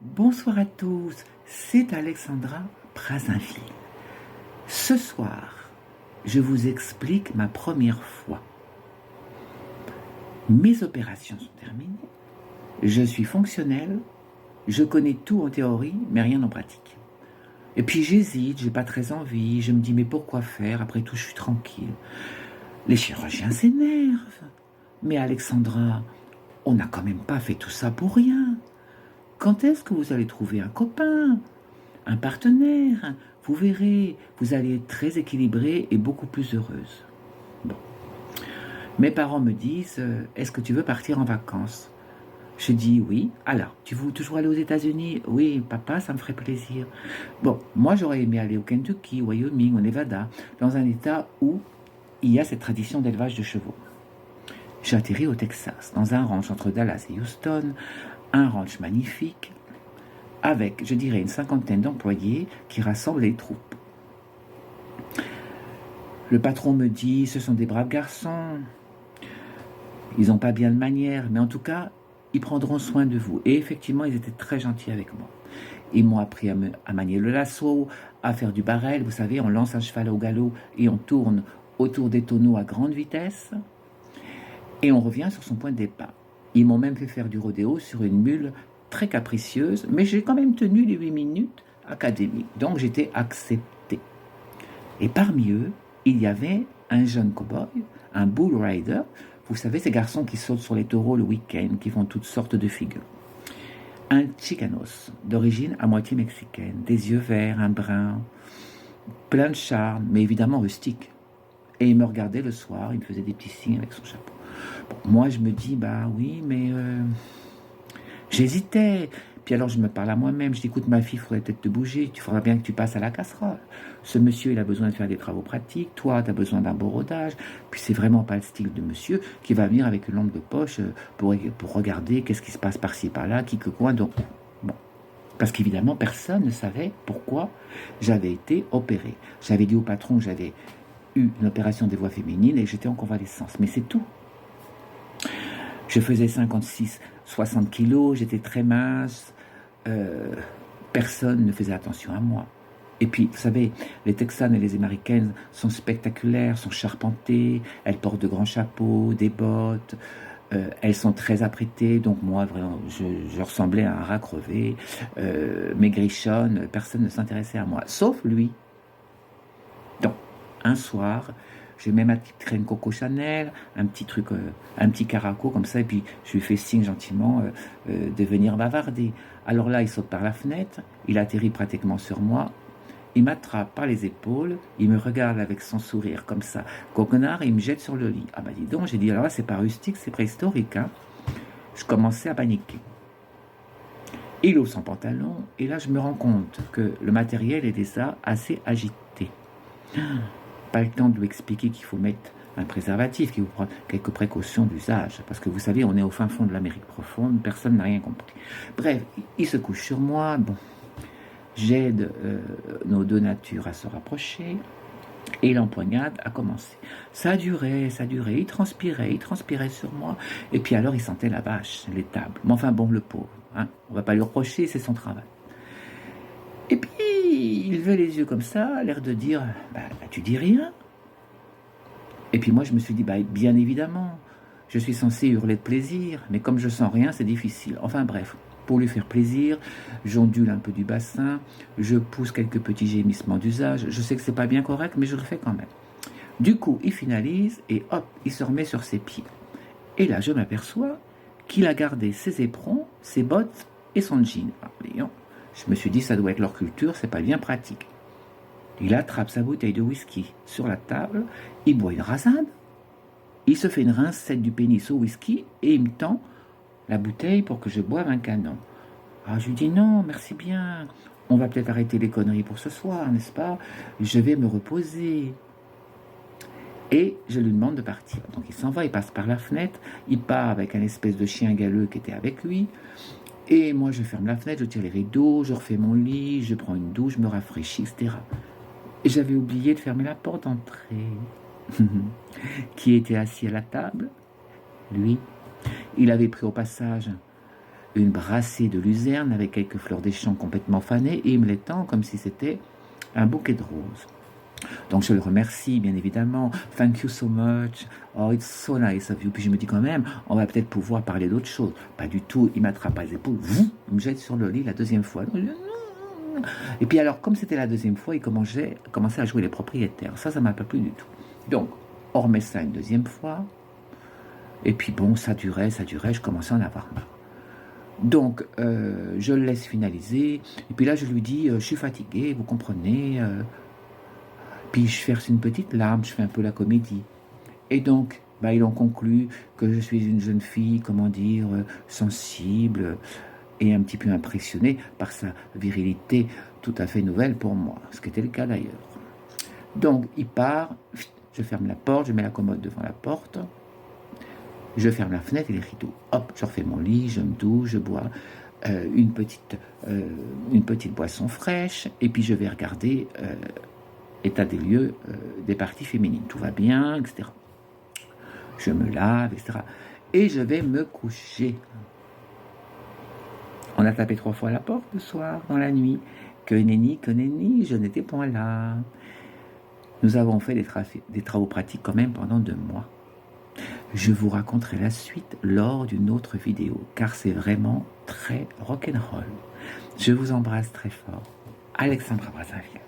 Bonsoir à tous, c'est Alexandra Brazinville. Ce soir, je vous explique ma première fois. Mes opérations sont terminées, je suis fonctionnelle, je connais tout en théorie, mais rien en pratique. Et puis j'hésite, j'ai pas très envie, je me dis mais pourquoi faire, après tout je suis tranquille. Les chirurgiens s'énervent. Mais Alexandra, on n'a quand même pas fait tout ça pour rien. Quand est-ce que vous allez trouver un copain, un partenaire? Vous verrez, vous allez être très équilibrée et beaucoup plus heureuse. Bon. Mes parents me disent, est-ce que tu veux partir en vacances? Je dis oui. Alors, tu veux toujours aller aux États-Unis? Oui, papa, ça me ferait plaisir. Bon, moi j'aurais aimé aller au Kentucky, au Wyoming, au Nevada, dans un état où il y a cette tradition d'élevage de chevaux. J'ai atterri au Texas, dans un ranch entre Dallas et Houston, un ranch magnifique, avec, je dirais, une cinquantaine d'employés qui rassemblent les troupes. Le patron me dit, ce sont des braves garçons, ils n'ont pas bien de manière, mais en tout cas, ils prendront soin de vous. Et effectivement, ils étaient très gentils avec moi. Ils m'ont appris à manier le lasso, à faire du barrel. Vous savez, on lance un cheval au galop et on tourne autour des tonneaux à grande vitesse. Et on revient sur son point de départ. Ils m'ont même fait faire du rodéo sur une mule très capricieuse, mais j'ai quand même tenu les 8 minutes académiques. Donc j'étais accepté. Et parmi eux, il y avait un jeune cow-boy, un bull rider. Vous savez, ces garçons qui sautent sur les taureaux le week-end, qui font toutes sortes de figures. Un chicanos, d'origine à moitié mexicaine, des yeux verts, un brun, plein de charme, mais évidemment rustique. Et il me regardait le soir, il me faisait des petits signes avec son chapeau. Bon, moi, je me dis, bah oui, mais j'hésitais. Puis alors, je me parle à moi-même. Je dis, écoute, ma fille, il faudrait peut-être te bouger. Il faudra bien que tu passes à la casserole. Ce monsieur, il a besoin de faire des travaux pratiques. Toi, tu as besoin d'un beau rodage. Puis c'est vraiment pas le style de monsieur qui va venir avec une lampe de poche pour regarder qu'est-ce qui se passe par-ci, par-là, qui que quoi. Donc, bon. Parce qu'évidemment, personne ne savait pourquoi j'avais été opéré. J'avais dit au patron que j'avais eu une opération des voies féminines et que j'étais en convalescence. Mais c'est tout. Je faisais 56-60 kilos, j'étais très mince, personne ne faisait attention à moi. Et puis, vous savez, les Texanes et les Américaines sont spectaculaires, sont charpentées, elles portent de grands chapeaux, des bottes, elles sont très apprêtées, donc moi, vraiment, je ressemblais à un rat crevé, maigrichonne, personne ne s'intéressait à moi, sauf lui. Donc, un soir, je mets ma petite crème Coco Chanel, un petit truc, un petit caraco comme ça, et puis je lui fais signe gentiment de venir bavarder. Alors là, il saute par la fenêtre, il atterrit pratiquement sur moi, il m'attrape par les épaules, il me regarde avec son sourire comme ça, coquenard, et il me jette sur le lit. Ah bah dis donc, j'ai dit, alors là, c'est pas rustique, c'est préhistorique, hein. Je commençais à paniquer. Il ouvre son pantalon, et là, je me rends compte que le matériel est déjà assez agité. Pas le temps de lui expliquer qu'il faut mettre un préservatif, qu'il faut prendre quelques précautions d'usage, parce que vous savez, on est au fin fond de l'Amérique profonde, personne n'a rien compris. Bref, il se couche sur moi, bon, j'aide nos deux natures à se rapprocher, et l'empoignade a commencé. Ça durait, il transpirait sur moi, et puis alors il sentait la vache, l'étable. Mais enfin bon, le pauvre, hein, on va pas lui reprocher, c'est son travail. Et puis, il levait les yeux comme ça, l'air de dire, bah, tu dis rien. Et puis moi, je me suis dit, bah, bien évidemment, je suis censé hurler de plaisir, mais comme je sens rien, c'est difficile. Enfin bref, pour lui faire plaisir, j'ondule un peu du bassin, je pousse quelques petits gémissements d'usage. Je sais que c'est pas bien correct, mais je le fais quand même. Du coup, il finalise et hop, il se remet sur ses pieds. Et là, je m'aperçois qu'il a gardé ses éperons, ses bottes et son jean. Alors, voyons, je me suis dit, ça doit être leur culture, c'est pas bien pratique. Il attrape sa bouteille de whisky sur la table, il boit une rasade, il se fait une rincette du pénis au whisky et il me tend la bouteille pour que je boive un canon. Ah, je lui dis non, merci bien, on va peut-être arrêter les conneries pour ce soir, n'est-ce pas? Je vais me reposer. Et je lui demande de partir. Donc il s'en va, il passe par la fenêtre, il part avec un espèce de chien galeux qui était avec lui. Et moi je ferme la fenêtre, je tire les rideaux, je refais mon lit, je prends une douche, je me rafraîchis, etc. Et j'avais oublié de fermer la porte d'entrée. Qui était assis à la table? Lui. Il avait pris au passage une brassée de luzerne avec quelques fleurs des champs complètement fanées et il me les tend comme si c'était un bouquet de roses. Donc je le remercie bien évidemment. Thank you so much. Oh, it's so nice of you. Puis je me dis quand même, on va peut-être pouvoir parler d'autre chose. Pas du tout. Il m'attrape par les épaules, il me jette sur le lit la deuxième fois. Et puis alors, comme c'était la deuxième fois, il commençait à jouer les propriétaires. Ça m'a pas plu du tout. Donc, on remet ça une deuxième fois. Et puis bon, ça durait, je commençais à en avoir marre. Donc, je le laisse finaliser. Et puis là, je lui dis, je suis fatigué, vous comprenez. Puis je verse une petite larme, je fais un peu la comédie. Et donc, ils ont conclu que je suis une jeune fille, comment dire, sensible et un petit peu impressionnée par sa virilité tout à fait nouvelle pour moi, ce qui était le cas d'ailleurs. Donc, il part, je ferme la porte, je mets la commode devant la porte, je ferme la fenêtre et les rideaux. Hop, je refais mon lit, je me douche, je bois une petite boisson fraîche, et puis je vais regarder état des lieux des parties féminines. Tout va bien, etc. Je me lave, etc. Et je vais me coucher. On a tapé 3 fois à la porte le soir, dans la nuit. Que nenni, je n'étais point là. Nous avons fait des travaux pratiques quand même pendant 2 mois. Je vous raconterai la suite lors d'une autre vidéo, car c'est vraiment très rock'n'roll. Je vous embrasse très fort. Alexandra Brazzaville.